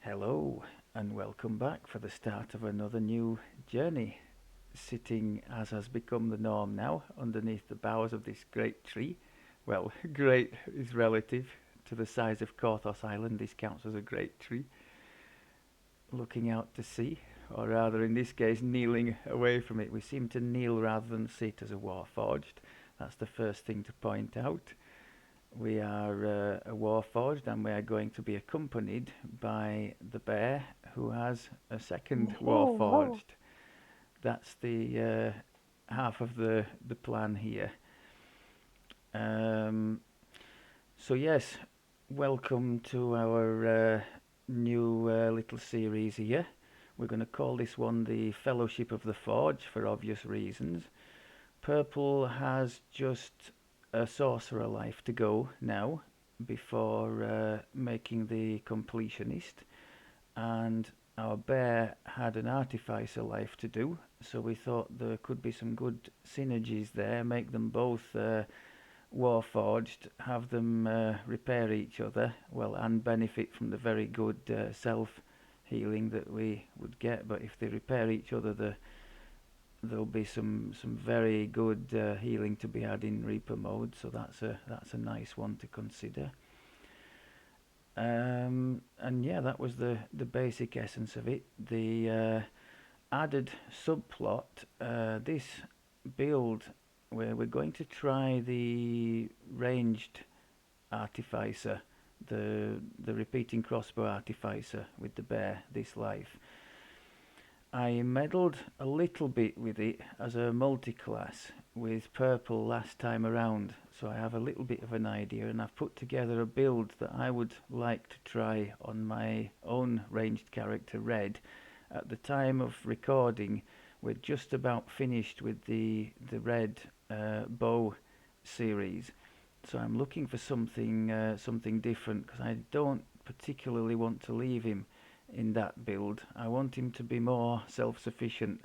Hello, and welcome back for the start of another new journey. Sitting, as has become the norm now, underneath the boughs of this great tree. Well, great is relative to the size of Korthos Island. This counts as a great tree. Looking out to sea, or rather, in this case, kneeling away from it. We seem to kneel rather than sit as a warforged. That's the first thing to point out. We are a warforged, and we are going to be accompanied by the bear, who has a second Oh, wow. warforged. That's the half of the plan here. Um, so yes, welcome to our new little series here. We're going to call this one the Fellowship of the Forge for obvious reasons. Purple has just a sorcerer life to go now before making the completionist, and our bear had an artificer life to do, so we thought there could be some good synergies there, make them both warforged, have them repair each other, well, and benefit from the very good self healing that we would get. But if they repair each other, there'll be some very good healing to be had in Reaper mode, so that's a nice one to consider. And yeah, that was the basic essence of it. The added subplot, this build, where we're going to try the ranged artificer, the repeating crossbow artificer with the bear this life. I meddled a little bit with it as a multi-class with purple last time around, so I have a little bit of an idea, and I've put together a build that I would like to try on my own ranged character red. At the time of recording, we're just about finished with the red bow series, so I'm looking for something different, because I don't particularly want to leave him in that build. I want him to be more self-sufficient.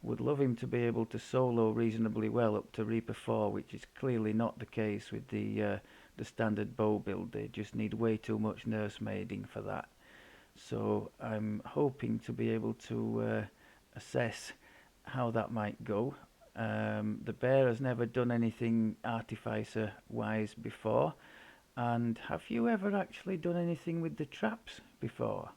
Would love him to be able to solo reasonably well up to Reaper 4, which is clearly not the case with the standard bow build. They just need way too much nursemaiding for that. So I'm hoping to be able to assess how that might go. The bear has never done anything artificer wise before. And have you ever actually done anything with the traps before?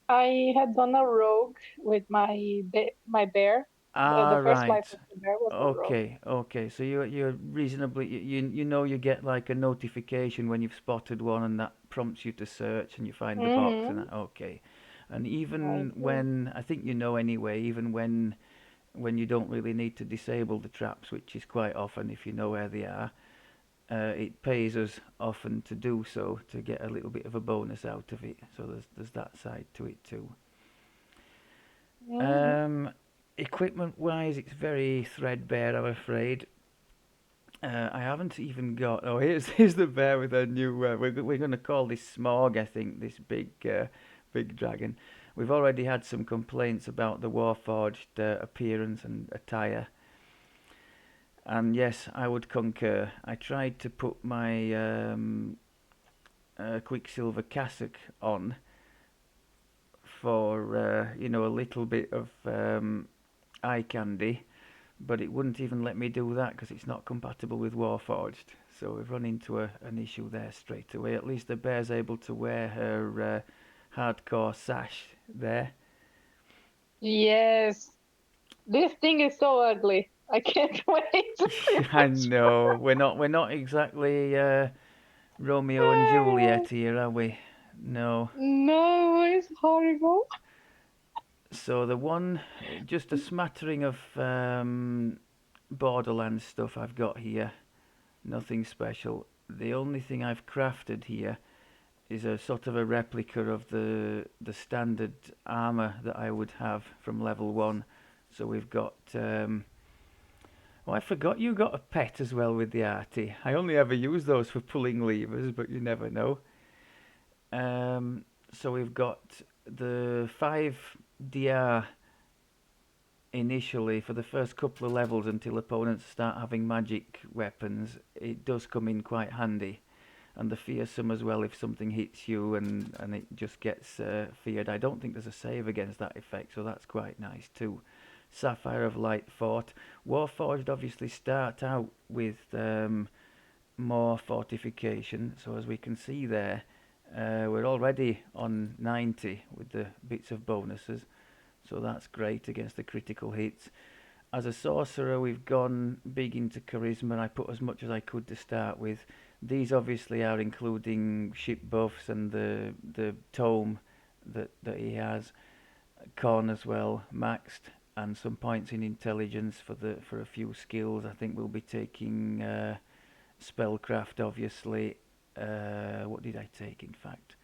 I had done a rogue with my bear. The Ah, first life right. of the bear was a rogue. Okay. So you're reasonably you know you get like a notification when you've spotted one, and that prompts you to search, and you find the box and Mm-hmm. that. Okay. And I even do. when I think you know anyway, even when you don't really need to disable the traps, which is quite often if you know where they are, it pays us often to do so to get a little bit of a bonus out of it. So there's that side to it too. Mm-hmm. Um, Equipment wise, it's very threadbare, I'm afraid. I haven't even got. Oh, here's the bear with a new. We're going to call this Smog, I think. This big dragon. We've already had some complaints about the Warforged appearance and attire, and yes, I would concur. I tried to put my Quicksilver cassock on for a little bit of eye candy, but it wouldn't even let me do that because it's not compatible with Warforged. So we've run into an issue there straight away. At least the bear's able to wear her hardcore sash there. Yes. This thing is so ugly. I can't wait to see a I picture. know we're not exactly Romeo and Juliet here, are we? No. No, it's horrible. So the one, just a smattering of Borderlands stuff I've got here. Nothing special. The only thing I've crafted here is a sort of a replica of the standard armor that I would have from level one. So we've got. Oh, I forgot you got a pet as well with the Arti. I only ever use those for pulling levers, but you never know. So we've got the 5 DR initially for the first couple of levels until opponents start having magic weapons. It does come in quite handy. and the fearsome as well if something hits you and it just gets feared. I don't think there's a save against that effect, so that's quite nice too. Sapphire of Light Fort. Warforged obviously start out with more fortification, so as we can see there, we're already on 90 with the bits of bonuses, so that's great against the critical hits. As a sorcerer, we've gone big into charisma. I put as much as I could to start with. These obviously are including ship buffs and the tome that he has. Con as well, maxed, and some points in intelligence for a few skills. I think we'll be taking spellcraft, obviously. What did I take, in fact?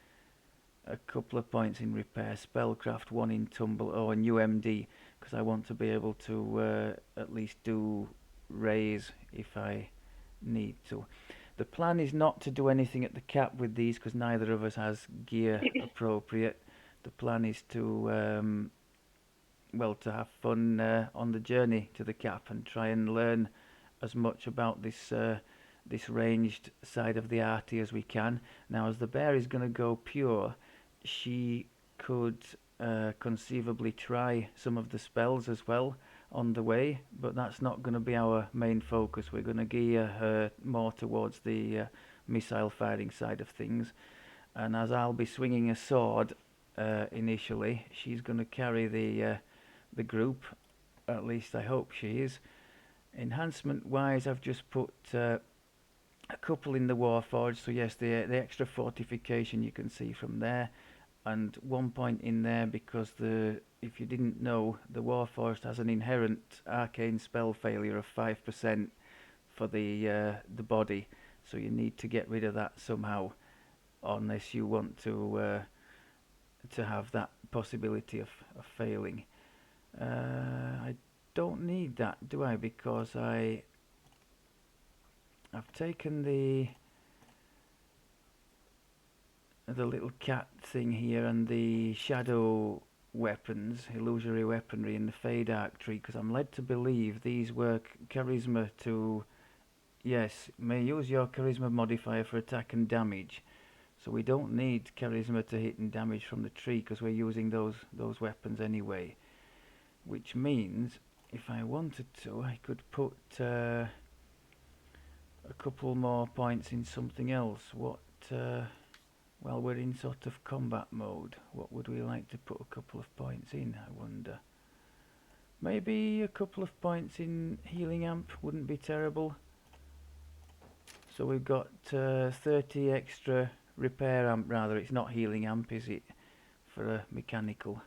A couple of points in repair, spellcraft, one in tumble, oh, and UMD, because I want to be able to at least do raise if I need to. The plan is not to do anything at the cap with these because neither of us has gear appropriate. The plan is to well, to have fun on the journey to the cap and try and learn as much about this ranged side of the Arti as we can. Now, as the bear is going to go pure, she could conceivably try some of the spells as well on the way, but that's not going to be our main focus. We're going to gear her more towards the missile firing side of things. And as I'll be swinging a sword initially, she's going to carry the group. At least I hope she is. Enhancement wise, I've just put a couple in the Warforged. So yes, the extra fortification you can see from there, and 1 point in there because if you didn't know, the Warforged has an inherent arcane spell failure of 5% for the body. So you need to get rid of that somehow, unless you want to have that possibility of failing. I don't need that, do I? Because I've taken the little cat thing here and the shadow weapons, illusory weaponry, and the fade arc tree, because I'm led to believe these work charisma to. Yes, may use your charisma modifier for attack and damage. So we don't need charisma to hit and damage from the tree because we're using those weapons anyway. Which means if I wanted to, I could put a couple more points in something else. What? Well, we're in sort of combat mode. What would we like to put a couple of points in, I wonder? Maybe a couple of points in healing amp wouldn't be terrible. So we've got 30 extra repair amp, rather. It's not healing amp, is it? For a mechanical.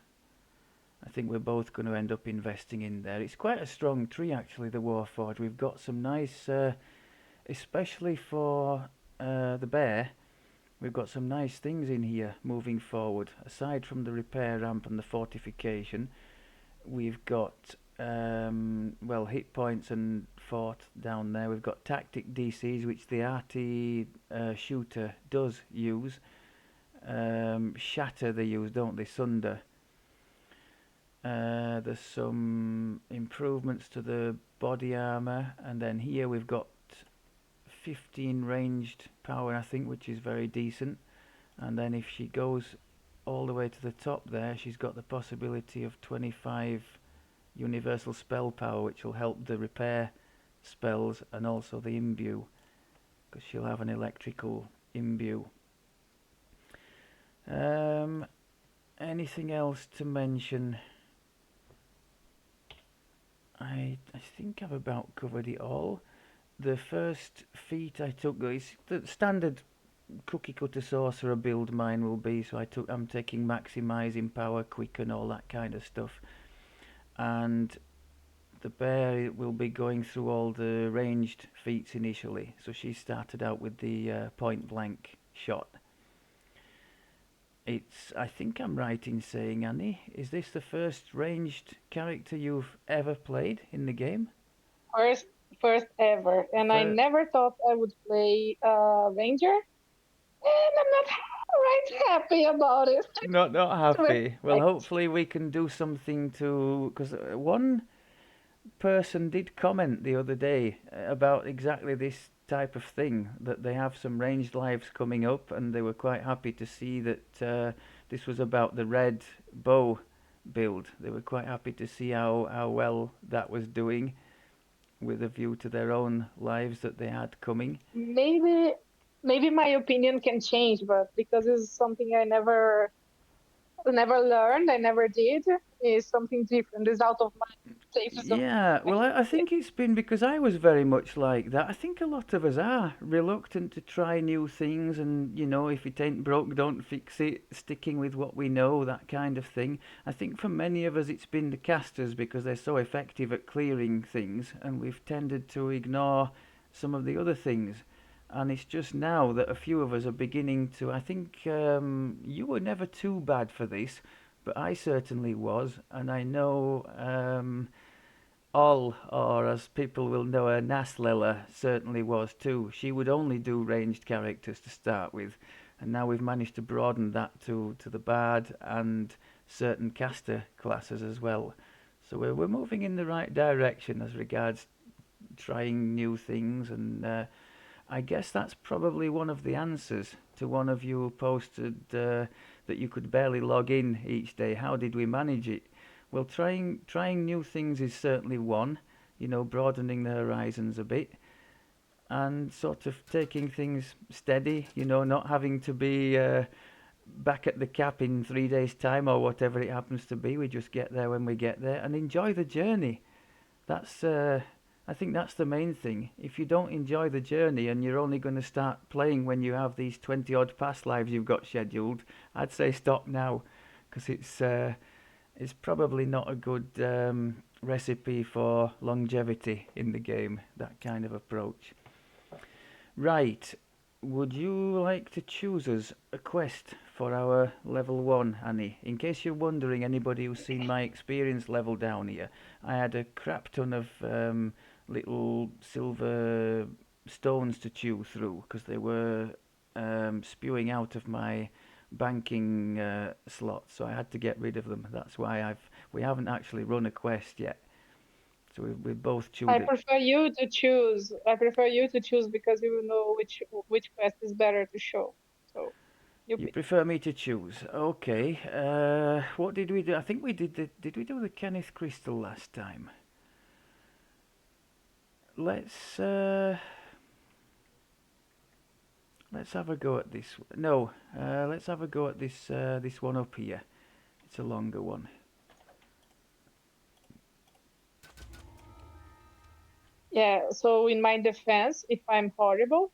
I think we're both going to end up investing in there. It's quite a strong tree, actually, the Warforged. We've got some nice, especially for the bear, we've got some nice things in here moving forward. Aside from the repair ramp and the fortification, we've got, well, hit points and fort down there. We've got tactic DCs, which the Arti shooter does use. Shatter they use, don't they? Sunder. There's some improvements to the body armor, and then here we've got 15 ranged power, I think, which is very decent. And then if she goes all the way to the top there, she's got the possibility of 25 universal spell power, which will help the repair spells and also the imbue, because she'll have an electrical imbue. Anything else to mention? I think I've about covered it all. The first feat I took is the standard cookie cutter sorcerer build mine will be, so I'm taking maximising power, quicken, all that kind of stuff. And the bear will be going through all the ranged feats initially. So she started out with the point blank shot. I think I'm right in saying, Annie, is this the first ranged character you've ever played in the game? First, first ever, and I Fir- never thought I would play Ranger, and I'm not right happy about it. Not Very happy. Well, like, hopefully we can do something to, because one person did comment the other day about exactly this type of thing, that they have some ranged lives coming up, and they were quite happy to see that this was about the red bow build. They were quite happy to see how well that was doing with a view to their own lives that they had coming. Maybe maybe my opinion can change, but because it's something I never learned, I never did, is something different. It's out of my safe zone. Yeah, I well, can I say. think it's been because I was very much like that. I think a lot of us are reluctant to try new things, and if it ain't broke, don't fix it, sticking with what we know, that kind of thing. I think for many of us, it's been the casters because they're so effective at clearing things, and we've tended to ignore some of the other things. And it's just now that a few of us are beginning to. I think you were never too bad for this, but I certainly was, and I know. All, or as people will know, Naslella certainly was too. She would only do ranged characters to start with, and now we've managed to broaden that to the bard and certain caster classes as well. So we're moving in the right direction as regards trying new things, and I guess that's probably one of the answers to one of you who posted that you could barely log in each day. How did we manage it? Well, trying new things is certainly one. Broadening the horizons a bit, and sort of taking things steady. Not having to be back at the cap in 3 days' time or whatever it happens to be. We just get there when we get there and enjoy the journey. That's I think that's the main thing. If you don't enjoy the journey and you're only going to start playing when you have these 20 odd past lives you've got scheduled, I'd say stop now, because it's probably not a good recipe for longevity in the game, that kind of approach. Right, would you like to choose us a quest for our level 1, Annie? In case you're wondering, anybody who's seen my experience level down here, I had a crap ton of little silver stones to chew through because they were spewing out of my banking slot, so I had to get rid of them. That's why we haven't actually run a quest yet. So we both chewed I it. prefer you to choose. I prefer you to choose because you will know which quest is better to show. So you You pick. prefer me to choose? Okay. What did we do? I think we did Did we do the Kenneth Crystal last time? Let's uh, let's have a go at this. No, let's have a go at this one up here. It's a longer one. Yeah, so in my defense, if I'm horrible,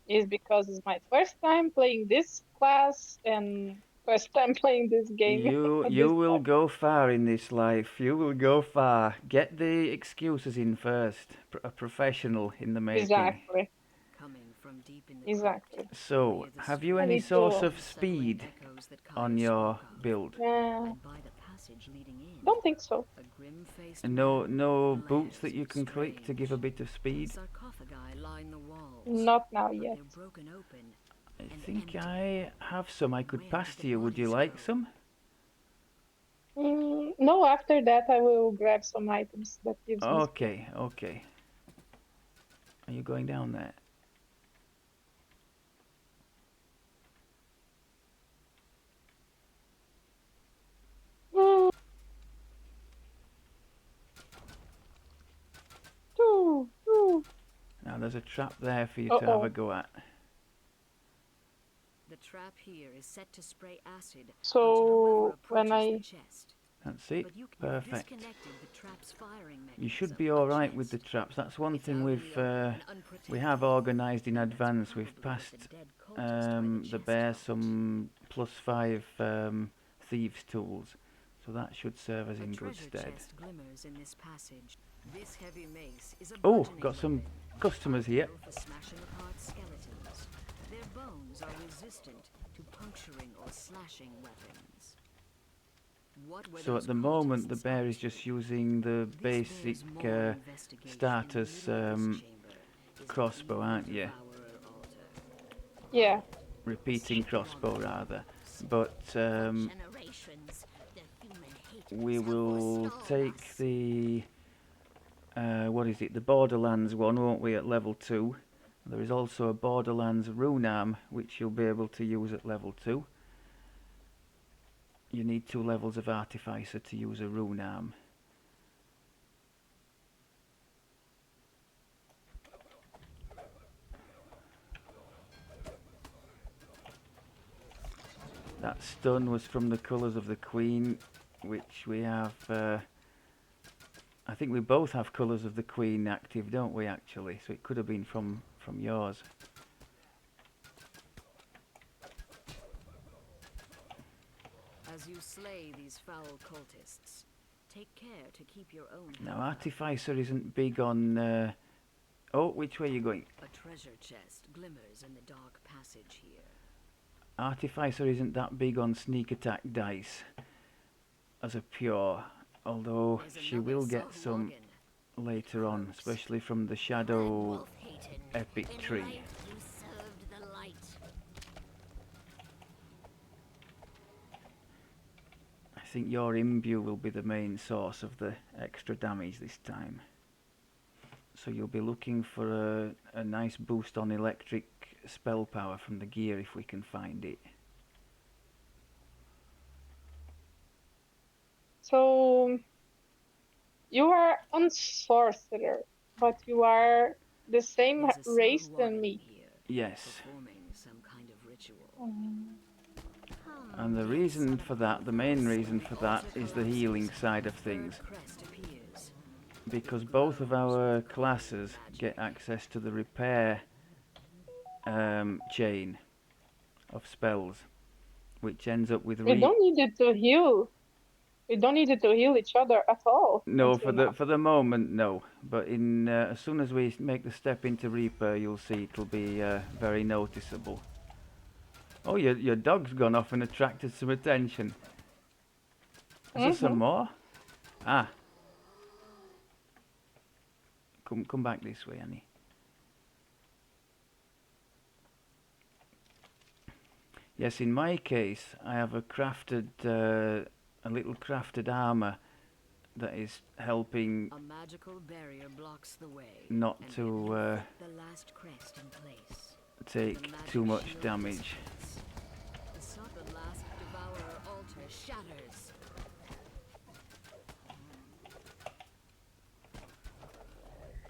is because it's my first time playing this class and first time playing this game You at you this will time. go far in this life. You will go far. Get the excuses in first. A professional in the making. Exactly, Coming from deep in the crypt, exactly. you'll So, hear the have you I any strange need source to. of unsettling speed echoes that on Kaya your spoke of. build? Uh, And by the passage leading in, don't think so. a grim-faced And man no boots that glares you can click to give a strange. bit of speed? Sarcophagi line the walls, Not now but yet. they're broken open I and think empty. I have some I could Where pass did the to you. Would you bodies like go? some? No, after that I will grab some items that gives me speed. Okay, okay. Are you going down there? Mm, ooh, ooh. Now there's a trap there for you to have a Uh-oh. go at. The trap here is set to spray acid onto whoever So when approaches the I chest. That's it. But you've Perfect. disconnected the trap's firing You should mechanism, be a alright with the chest. traps. That's one It's thing out in the open and we have unprotected. organised in And that's advance. We've probably what the passed dead cultist by the the chest bear thought. some +5 thieves tools, so that should serve us A in good treasure stead. chest glimmers in this passage. This heavy mace is a Oh, bludgeoning got some weapon, customers here. ideal for smashing apart skeletons. Their bones are resistant to puncturing or slashing weapons. What were So those at the moment, the cultists bear up is to? just using the This basic bears more investigation. In the starters middle of this chamber is an crossbow, evil aren't you? devourer altar. yeah. Repeating Sacred crossbow altar. rather. Sacred. But For generations, the human we haters have will forestalled take us. the what is it? The Borderlands one, won't we? At level 2, There is also a Borderlands rune arm, which you'll be able to use at level 2. You need 2 levels of Artificer to use a rune arm. That stun was from the colours of the Queen, which we have... I think we both have colours of the Queen active, don't we, actually? So it could have been from yours. As you slay these foul cultists, take care to keep your own Now, health up. Artificer isn't big on... Oh, which way are you going? A treasure chest glimmers in the dark passage here. Artificer isn't that big on sneak attack dice as a pure, although There's she another will get some Sahwagan. later on, especially from the Shadow Epic tree. You served the light. I think your imbue will be the main source of the extra damage this time. So you'll be looking for a nice boost on electric spell power from the gear if we can find it. So you are on Sorcerer, but you are the same There's a race than Sahwagan me. here, Yes. performing some kind of ritual. And the reason for that, the main reason for that, is the healing side of things. Crest appears. Because both of our classes get access to the repair chain of spells, which ends up with We don't need it to heal. We don't need it to heal each other at all. No, until now. for the moment, no. But in as soon as we make the step into Reaper, you'll see it'll be very noticeable. Oh, your dog's gone off and attracted some attention. Is there some more? Ah. Come back this way, Annie. Yes, in my case, I have a crafted, a little crafted armor that is helping A magical barrier blocks the way. not and to you fit the last crest in place. take The too magic much shield damage. resistance. The last devourer altar shatters.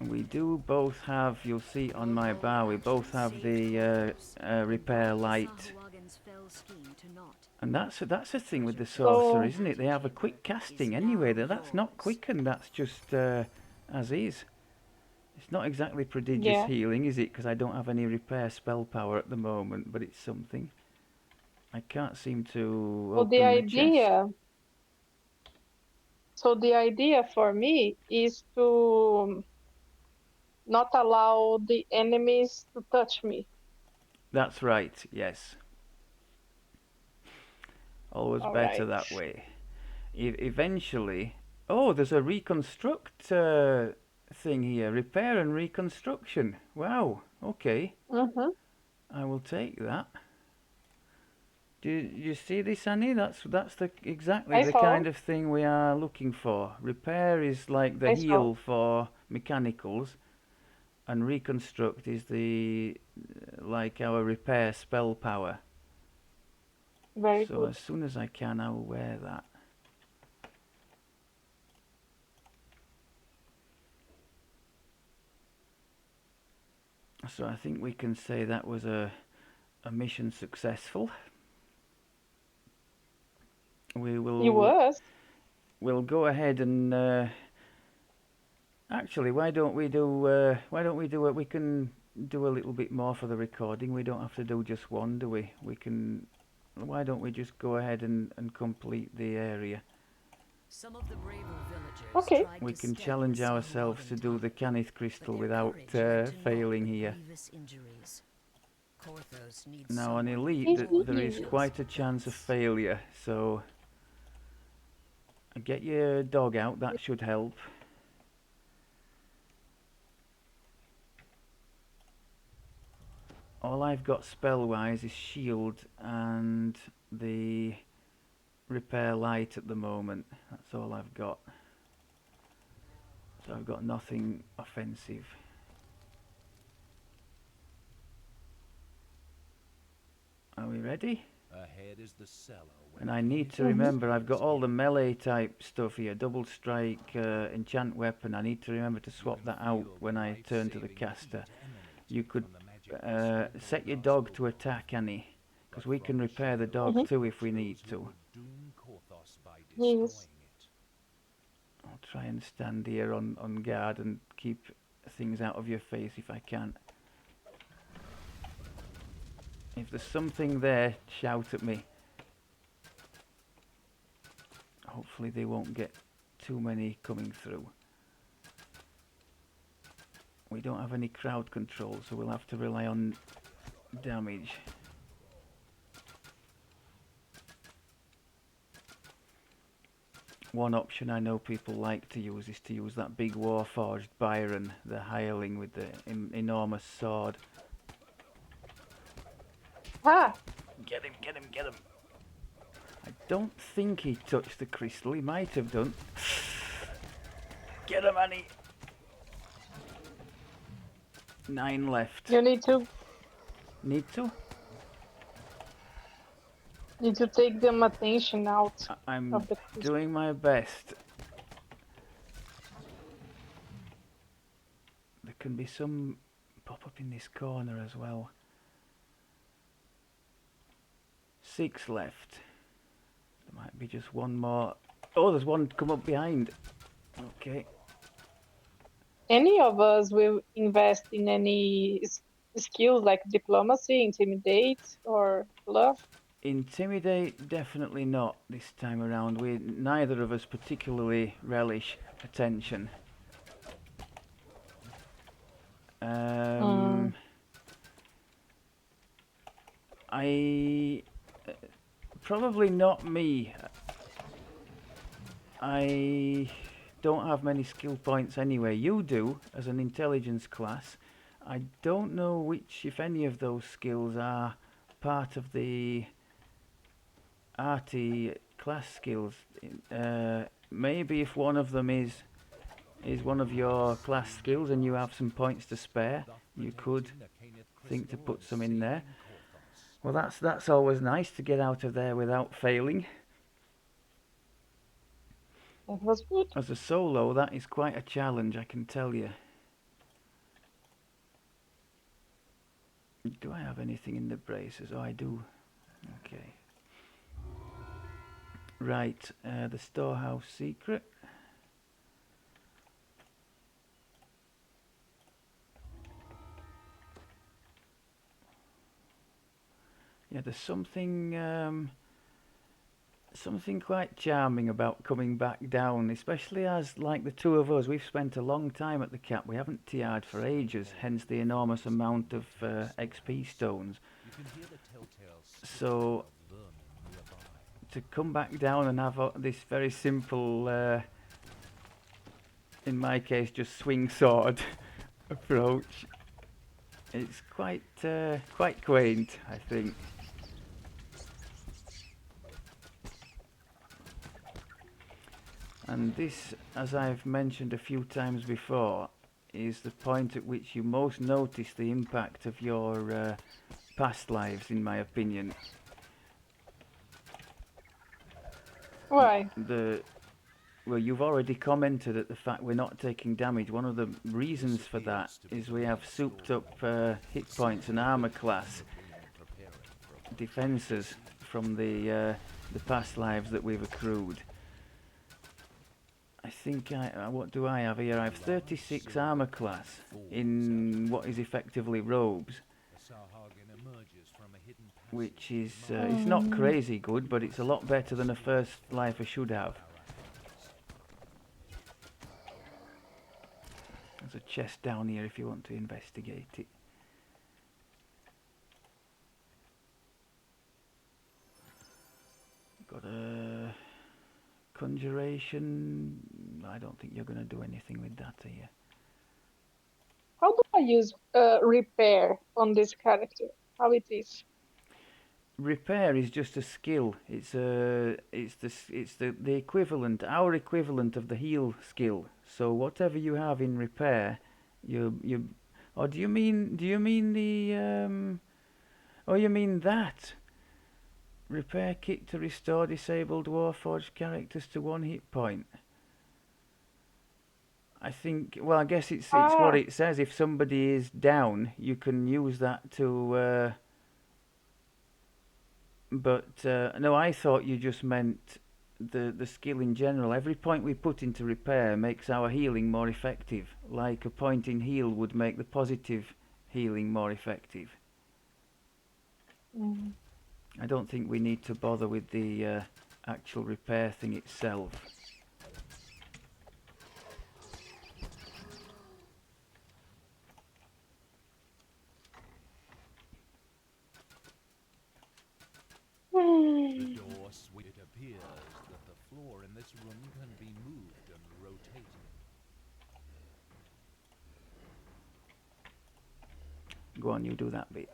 We do both have, you'll see on my bar, we both have the repair light. Sahwagan's fell scheme to naught. And that's a thing with the sorcerer, So- isn't it? They have a quick casting anyway. That's not quickened, that's just as is. It's not exactly prodigious Yeah. healing, is it? Because I don't have any repair spell power at the moment, but it's something. I can't seem to So open the the chest. idea. So the idea for me is to not allow the enemies to touch me. That's right, yes. Always All better right. that way. Eventually... Oh, there's a reconstruct thing here. Repair and reconstruction. Wow, okay. Mm-hmm. I will take that. Do you see this, Annie? That's exactly I the saw. kind of thing we are looking for. Repair is like the I saw. heal for mechanicals, and reconstruct is the like our repair spell power. Very So good. as soon as I can, I will wear that. So I think we can say that was a mission successful. We will. It was. We'll go ahead and actually, why don't we do it? We can do a little bit more for the recording. We don't have to do just one, do we? We can. Why don't we just go ahead and complete the area? Some of the braver villagers Okay. tried We to can stem challenge the ourselves to Sahwagan do the tide, Canith but crystal their without courage led to naught failing but here. grievous injuries. Korthos needs Now on someone elite, with there is skills quite a with chance of guts. failure. So get your dog out. That should help. All I've got spell-wise is shield and the repair light at the moment. That's all I've got. So I've got nothing offensive. Are we ready? Ahead is the cellar. And I need to Mhm. remember I've got all the melee type stuff here. Double strike, enchant weapon. I need to remember to swap that out when I turn to the caster. You could set your dog to attack, Annie, because we can repair the dog Mhm. too if we need to. Yes. I'll try and stand here on guard and keep things out of your face if I can. If there's something there, shout at me. Hopefully they won't get too many coming through. We don't have any crowd control, so we'll have to rely on damage. One option I know people like to use is to use that big Warforged Byron, the hireling with the enormous sword. Ah, Get him, get him, get him! I don't think he touched the crystal, he might have done. Get him, Annie! 9 left. you need to Need to? take them attention out I'm of the crystal. doing my best. There can be some pop up in this corner as well. 6 left. There might be just one more. Oh, there's one come up behind. Okay. Any of us will invest in any skills like diplomacy, intimidate, or bluff? Intimidate, definitely not this time around. Neither of us particularly relish attention. I probably not me. I don't have many skill points anyway. You do as an intelligence class. I don't know which, if any of those skills are part of the Arti class skills. Maybe if one of them is one of your class skills and you have some points to spare, you could think to put some in there. Well, that's always nice to get out of there without failing. That was good. As a solo, that is quite a challenge, I can tell you. Do I have anything in the braces? Oh, I do. Okay. Right, the storehouse secret. Yeah, there's something something quite charming about coming back down, especially as, like the two of us, we've spent a long time at the cap. We haven't TR'd for ages, hence the enormous amount of XP stones. So to come back down and have this very simple, in my case, just swing sword approach, it's quite quaint, I think. And this, as I've mentioned a few times before, is the point at which you most notice the impact of your past lives, in my opinion. Why? Well, you've already commented at the fact we're not taking damage. One of the reasons for that is we have souped up hit points and armor class defenses from the past lives that we've accrued. I think what do I have here? I have 36 armor class in what is effectively robes, which is it's not crazy good, but it's a lot better than a first life I should have. There's a chest down here if you want to investigate it. Got a conjuration. I don't think you're going to do anything with that here. How do I use repair on this character? How it is? Repair is just a skill. It's the equivalent, our equivalent of the heal skill. So whatever you have in repair, you. Or do you mean the? Oh, you mean that? Repair kit to restore disabled Warforged characters to 1 hit point. I think, well, I guess it's what it says. If somebody is down, you can use that to... but, no, I thought you just meant the skill in general. Every point we put into repair makes our healing more effective. Like a point in heal would make the positive healing more effective. Mm. I don't think we need to bother with the actual repair thing itself. The door it appears that the floor in this room can be moved and rotated. Go on, you do that bit.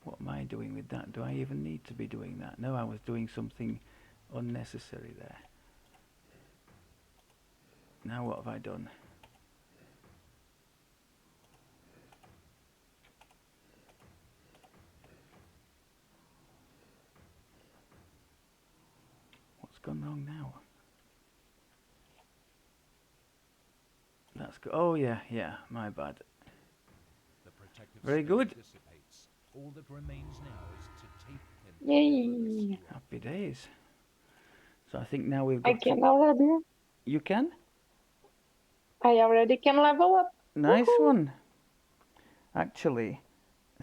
What am I doing with that? Do I even need to be doing that? No, I was doing something unnecessary there. Now what have I done? What's gone wrong now? That's go. Oh yeah, my bad. The protective Very spell good. dissipates. All that remains now is to tape pin Yay! Happy days. So I think now we've I got can already. You can? I already can level up. Nice Woohoo! one. Actually,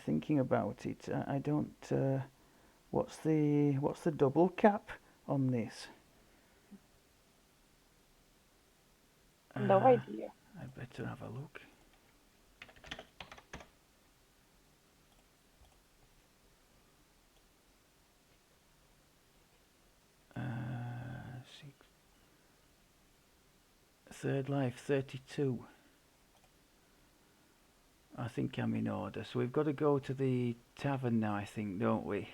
thinking about it, I don't. What's the double cap on this? No idea. I'd better have a look. Six. Third life, 32. I think I'm in order. So we've got to go to the tavern now, I think, don't we?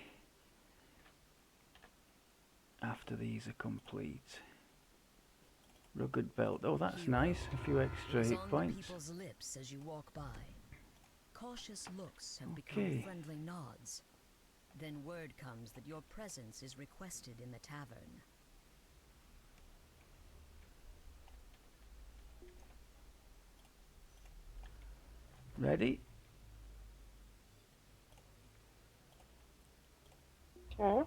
After these are complete. Rugged belt. Oh, that's nice. A few extra hit points. People's lips as you walk by. Cautious looks have Okay. become friendly nods. Then word comes that your presence is requested in the tavern. Ready? Sure.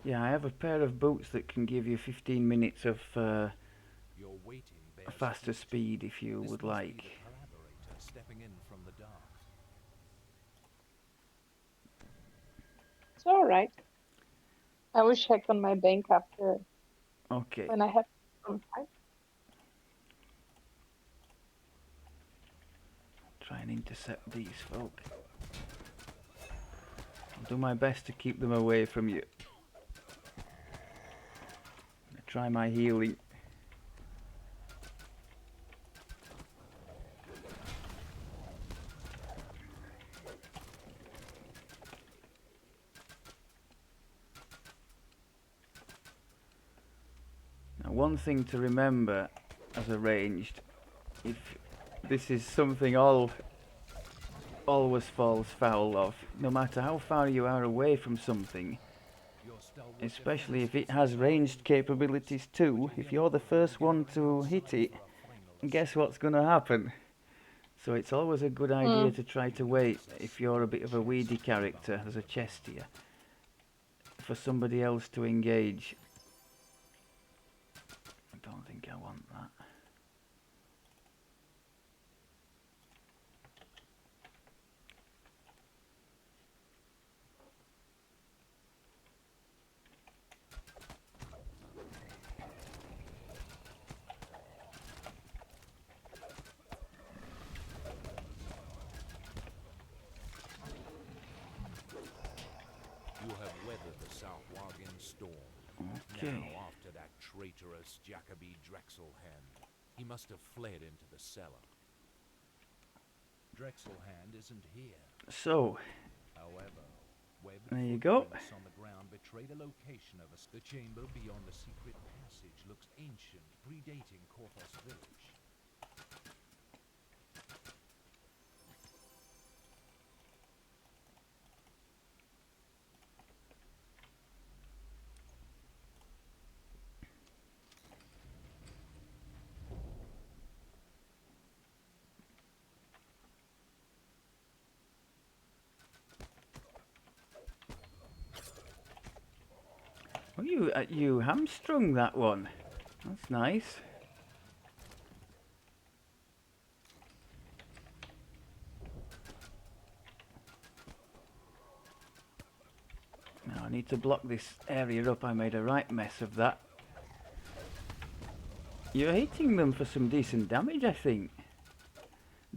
Yeah, I have a pair of boots that can give you 15 minutes of Your waiting bears faster fruit. speed if you This would must be like. the collaborator stepping in from the dark. It's all right. I will check on my bank after Okay. when I have some time. Try and intercept these folk. I'll do my best to keep them away from you. Try my healing. Now, one thing to remember as arranged, if this is something always falls foul of, no matter how far you are away from something, Your stalwart especially defense if it was has held ranged by capabilities too, if you're the first one to hit it, guess what's going to happen? So it's always a good idea to try to wait, if you're a bit of a weedy character, there's a chest here, for somebody else to engage. I don't think I want that. You have weathered the Southwargan storm. Okay. Now after that traitorous Jacoby Drexel hand, he must have fled into the cellar. Drexelhand isn't here. So, However, webbed there you go. footprints on the ground betray the location of the chamber beyond the secret passage looks ancient, predating Korthos village. well, you hamstrung that one. That's nice. Now I need to block this area up. I made a right mess of that. You're hitting them for some decent damage, I think.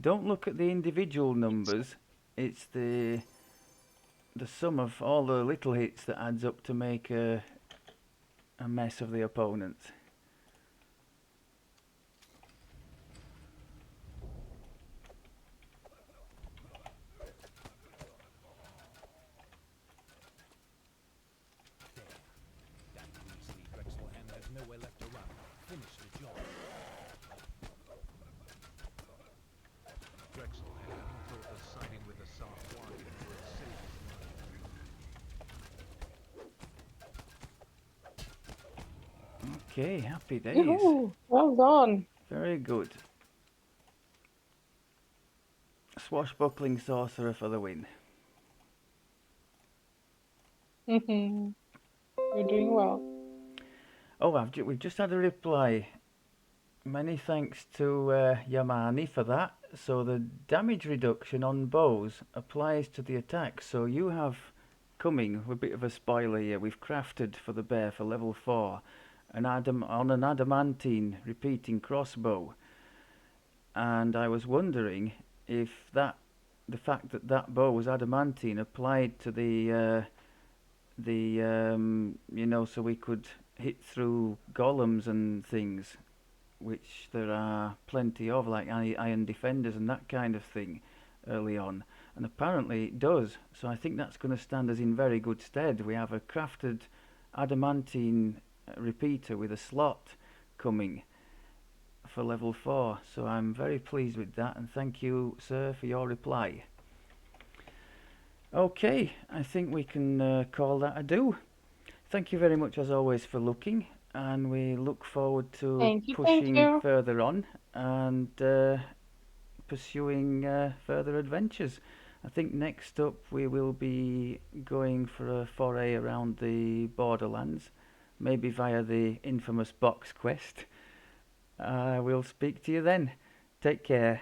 Don't look at the individual numbers. It's the sum of all the little hits that adds up to make a mess of the opponent. That greasy Drexelhand has nowhere left to run. Finish the job. Drexelhand thought that siding with the Sarquadian would save his life. Okay, happy days. Yoo-hoo, well done. Very good. Swashbuckling sorcerer for the win. You're doing well. Oh, we've just had a reply. Many thanks to Yamani for that. So the damage reduction on bows applies to the attack. So you have coming, a bit of a spoiler here, we've crafted for the bear for level 4 on an adamantine repeating crossbow. And I was wondering if the fact that bow was adamantine applied to the so we could hit through golems and things, which there are plenty of, like iron defenders and that kind of thing early on, and apparently it does. So I think that's going to stand us in very good stead. We have a crafted adamantine repeater with a slot coming for level 4, so I'm very pleased with that, and thank you, sir, for your reply. Okay, I think we can call that a do. Thank you very much as always for looking, and we look forward to pushing further on and pursuing further adventures. I think next up we will be going for a foray around the Borderlands, maybe via the infamous box quest. We'll speak to you then. Take care.